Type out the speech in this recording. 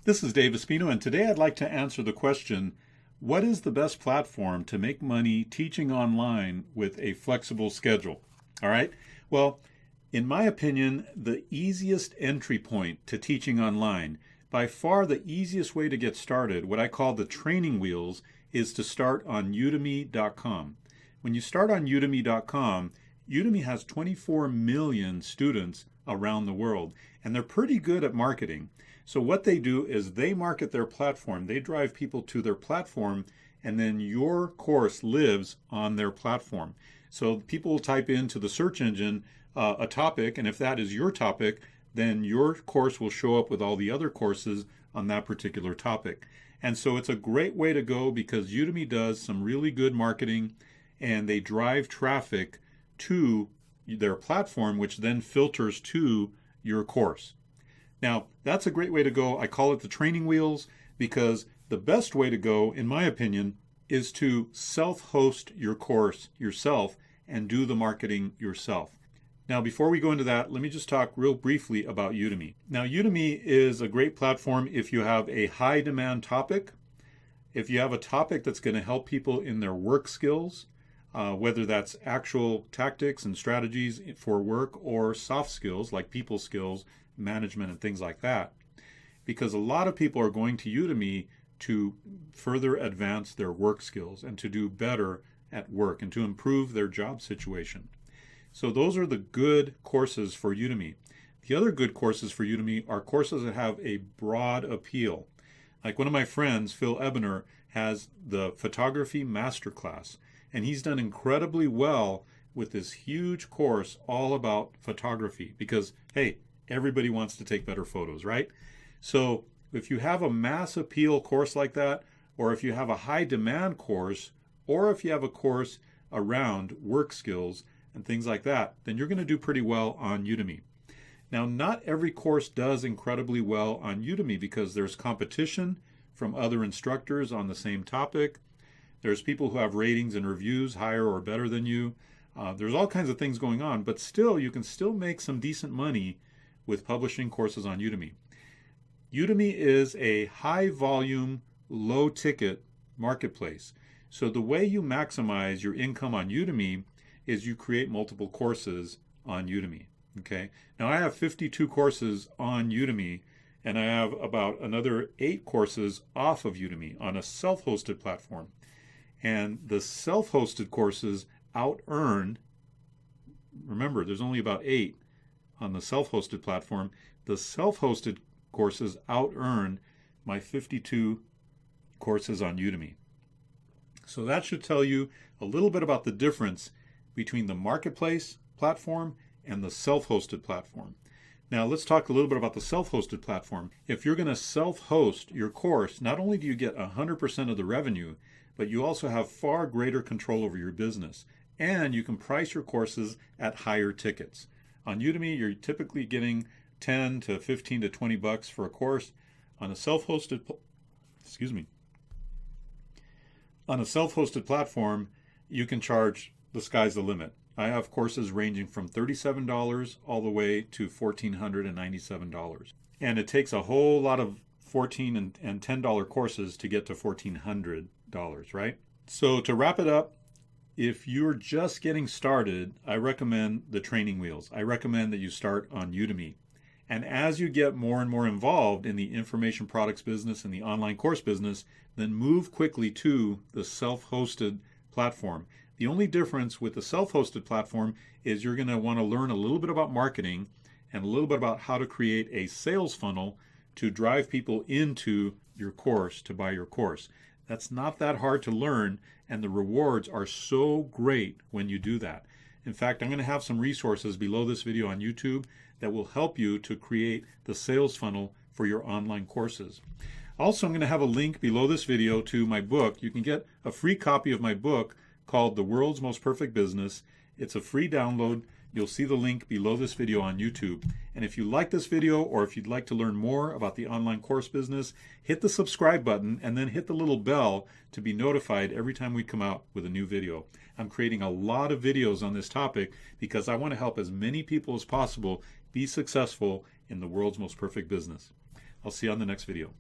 This is Dave Espino, and today I'd like to answer the question, what is the best platform to make money teaching online with a flexible schedule? All right. Well, in my opinion, the easiest entry point to teaching online, by far the easiest way to get started, what I call the training wheels, is to start on Udemy.com. When you start on Udemy.com, Udemy has 24 million students around the world, and they're pretty good at marketing. So what they do is they market their platform. They drive people to their platform, and then your course lives on their platform. So people will type into the search engine a topic, and if that is your topic, then your course will show up with all the other courses on that particular topic. And so it's a great way to go because Udemy does some really good marketing, and they drive traffic to their platform, which then filters to your course. Now, that's a great way to go. I call it the training wheels because the best way to go, in my opinion, is to self-host your course yourself and do the marketing yourself. Now, before we go into that, let me just talk real briefly about Udemy. Now, Udemy is a great platform if you have a high demand topic, if you have a topic that's going to help people in their work skills, whether that's actual tactics and strategies for work or soft skills like people skills, management, and things like that. Because a lot of people are going to Udemy to further advance their work skills and to do better at work and to improve their job situation. So those are the good courses for Udemy. The other good courses for Udemy are courses that have a broad appeal. Like one of my friends, Phil Ebener, has the photography masterclass, and he's done incredibly well with this huge course all about photography because, hey, everybody wants to take better photos, right? So if you have a mass appeal course like that, or if you have a high demand course, or if you have a course around work skills and things like that, then you're going to do pretty well on Udemy. Now, not every course does incredibly well on Udemy because there's competition from other instructors on the same topic. There's people who have ratings and reviews higher or better than you. There's all kinds of things going on, but still, you can still make some decent money with publishing courses on Udemy. Udemy is a high volume, low ticket marketplace. So the way you maximize your income on Udemy is you create multiple courses on Udemy. Okay. Now I have 52 courses on Udemy, and I have about another 8 courses off of Udemy on a self-hosted platform. And the self-hosted courses out-earn, remember, there's only about 8 on the self-hosted platform. The self-hosted courses out-earn my 52 courses on Udemy. So that should tell you a little bit about the difference between the marketplace platform and the self-hosted platform. Now let's talk a little bit about the self-hosted platform. If you're going to self-host your course, not only do you get 100% of the revenue, but you also have far greater control over your business, and you can price your courses at higher tickets. On Udemy, you're typically getting 10 to 15 to 20 bucks for a course. On a self-hosted platform, you can charge, the sky's the limit. I have courses ranging from $37 all the way to $1,497. And it takes a whole lot of $14 and $10 courses to get to $1,400, right? So to wrap it up, if you're just getting started, I recommend the training wheels. I recommend that you start on Udemy. And as you get more and more involved in the information products business and the online course business, then move quickly to the self-hosted platform. The only difference with the self-hosted platform is you're going to want to learn a little bit about marketing and a little bit about how to create a sales funnel to drive people into your course to buy your course. That's not that hard to learn, and the rewards are so great when you do that. In fact, I'm going to have some resources below this video on YouTube that will help you to create the sales funnel for your online courses. Also, I'm going to have a link below this video to my book. You can get a free copy of my book called The World's Most Perfect Business. It's a free download. You'll see the link below this video on YouTube. And if you like this video, or if you'd like to learn more about the online course business, hit the subscribe button and then hit the little bell to be notified every time we come out with a new video. I'm creating a lot of videos on this topic because I want to help as many people as possible be successful in the world's most perfect business. I'll see you on the next video.